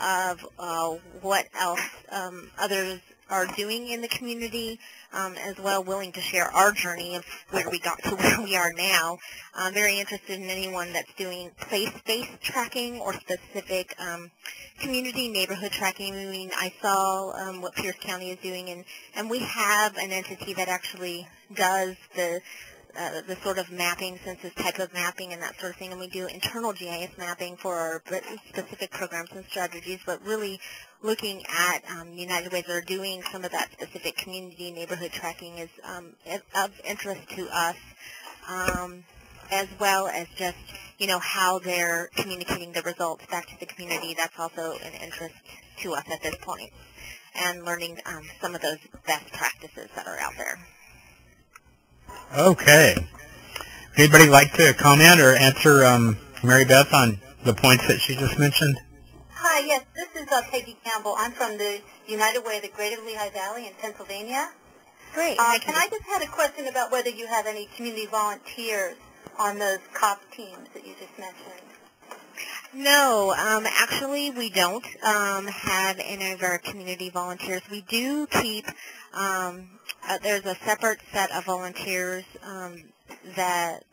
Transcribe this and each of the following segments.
of what else others are doing in the community, as well willing to share our journey of where we got to where we are now. I'm very interested in anyone that's doing place-based tracking or specific community neighborhood tracking. I mean, I saw what Pierce County is doing, and we have an entity that actually does the sort of mapping, census type of mapping and that sort of thing, and we do internal GIS mapping for our specific programs and strategies, but really looking at United Ways that are doing some of that specific community neighborhood tracking is of interest to us, as well as just, how they're communicating the results back to the community. That's also an interest to us at this point, and learning some of those best practices that are out there. Okay. Anybody like to comment or answer Mary Beth on the points that she just mentioned? Hi, yes, this is Peggy Campbell. I'm from the United Way of the Greater Lehigh Valley in Pennsylvania. Great. Can I just had a question about whether you have any community volunteers on those COP teams that you just mentioned? No, actually we don't have any of our community volunteers. We do keep, there's a separate set of volunteers that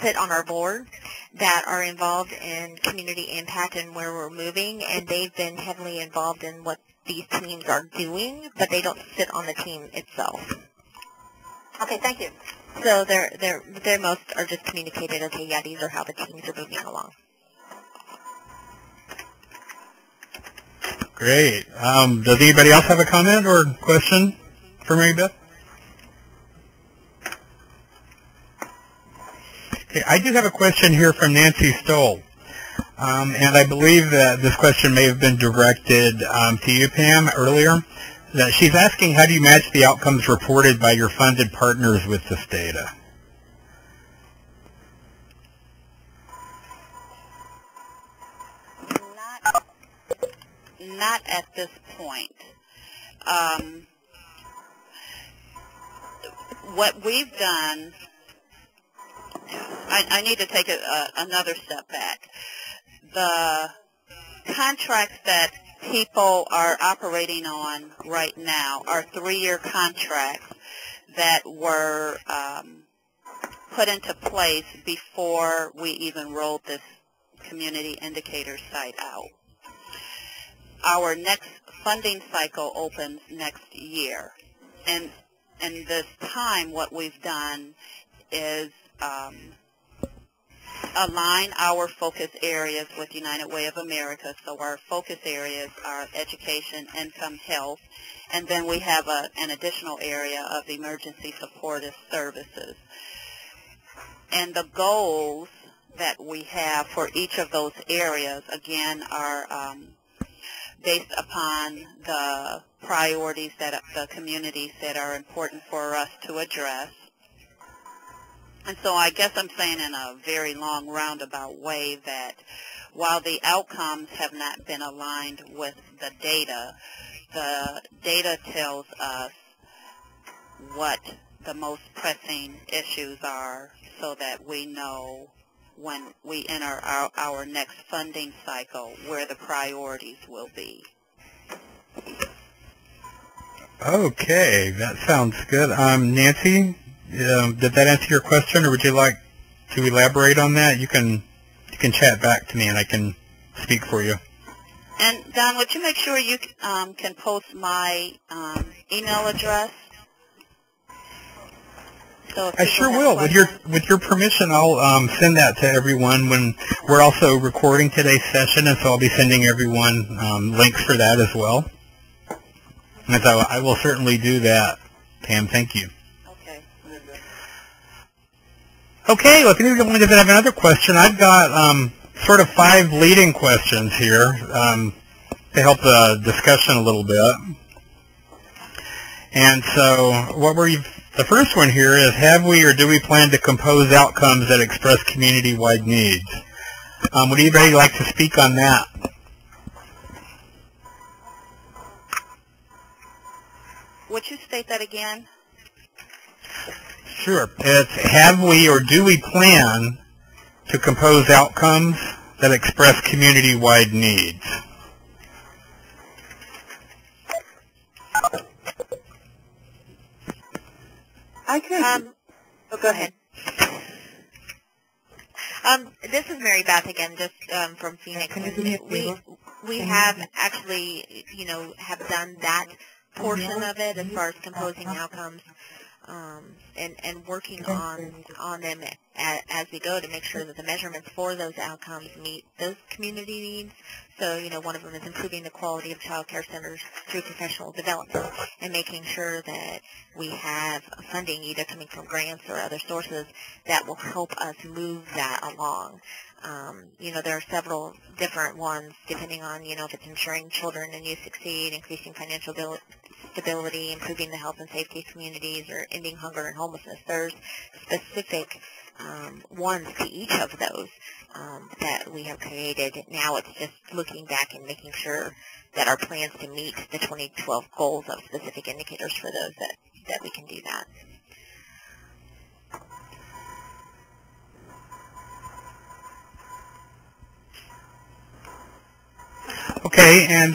sit on our board that are involved in community impact and where we're moving, and they've been heavily involved in what these teams are doing, but they don't sit on the team itself. Okay, thank you. So they're most are just communicated, okay, yeah, these are how the teams are moving along. Great. Does anybody else have a comment or question for Mary Beth? Okay, I do have a question here from Nancy Stoll, and I believe that this question may have been directed to you, Pam, earlier. That she's asking, how do you match the outcomes reported by your funded partners with this data? Not at this point. What we've done, I need to take another step back. The contracts that people are operating on right now are 3-year contracts that were put into place before we even rolled this community indicator site out. Our next funding cycle opens next year, and in this time what we've done is align our focus areas with United Way of America. So our focus areas are education, income, health, and then we have an additional area of emergency supportive services. And the goals that we have for each of those areas, again, are based upon the priorities that the community said are important for us to address. And so I guess I'm saying in a very long roundabout way that while the outcomes have not been aligned with the data tells us what the most pressing issues are so that we know when we enter our next funding cycle where the priorities will be. Okay, that sounds good. Nancy, did that answer your question, or would you like to elaborate on that? You can chat back to me, and I can speak for you. And Don, would you make sure you can post my email address? So I sure will. With your permission, I'll send that to everyone. When we're also recording today's session, and so I'll be sending everyone links for that as well. And so I will certainly do that, Pam. Thank you. Okay. Okay. Well, if anyone doesn't have another question, I've got sort of 5 leading questions here to help the discussion a little bit. And so the first one here is, have we or do we plan to compose outcomes that express community-wide needs? Would anybody like to speak on that? Would you state that again? Sure. It's, have we or do we plan to compose outcomes that express community-wide needs? I could. Go ahead. This is Mary Beth again, just from Phoenix. We have actually, have done that portion of it as far as composing outcomes, and working on them as we go to make sure that the measurements for those outcomes meet those community needs. So, one of them is improving the quality of child care centers through professional development and making sure that we have funding either coming from grants or other sources that will help us move that along. There are several different ones depending on, if it's ensuring children and youth succeed, increasing financial stability, improving the health and safety of communities, or ending hunger and homelessness. There's specific ones to each of those that we have created. Now it's just looking back and making sure that our plans to meet the 2012 goals of specific indicators for those that we can do that. Okay, and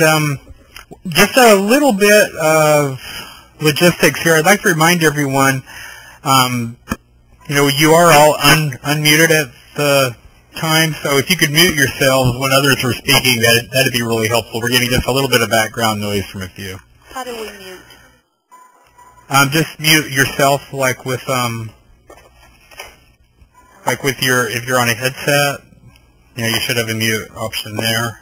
just a little bit of logistics here. I'd like to remind everyone, you are all unmuted at the time, so if you could mute yourselves when others are speaking, that'd be really helpful. We're getting just a little bit of background noise from a few. How do we mute? Just mute yourself, like with your, if you're on a headset, you should have a mute option there.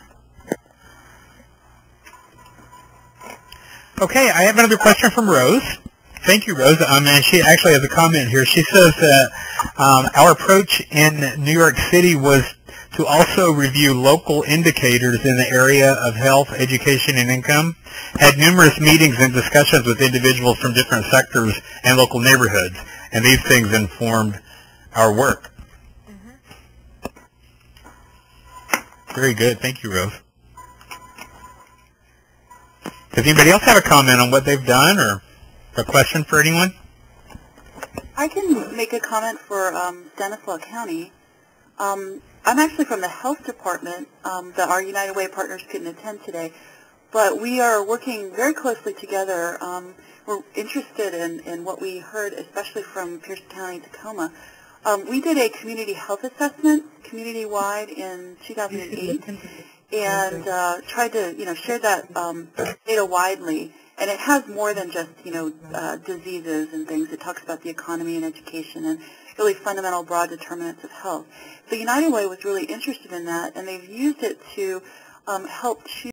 Okay, I have another question from Rose. Thank you, Rose. And she actually has a comment here. She says that our approach in New York City was to also review local indicators in the area of health, education, and income, had numerous meetings and discussions with individuals from different sectors and local neighborhoods, and these things informed our work. Very good. Thank you, Rose. Does anybody else have a comment on what they've done or a question for anyone? I can make a comment for Stanislaus County. I'm actually from the health department that our United Way partners couldn't attend today, but we are working very closely together. We're interested in what we heard, especially from Pierce County, Tacoma. We did a community health assessment community-wide in 2008 and tried to, share that data widely. And it has more than just, diseases and things. It talks about the economy and education and really fundamental broad determinants of health. So United Way was really interested in that, and they've used it to help choose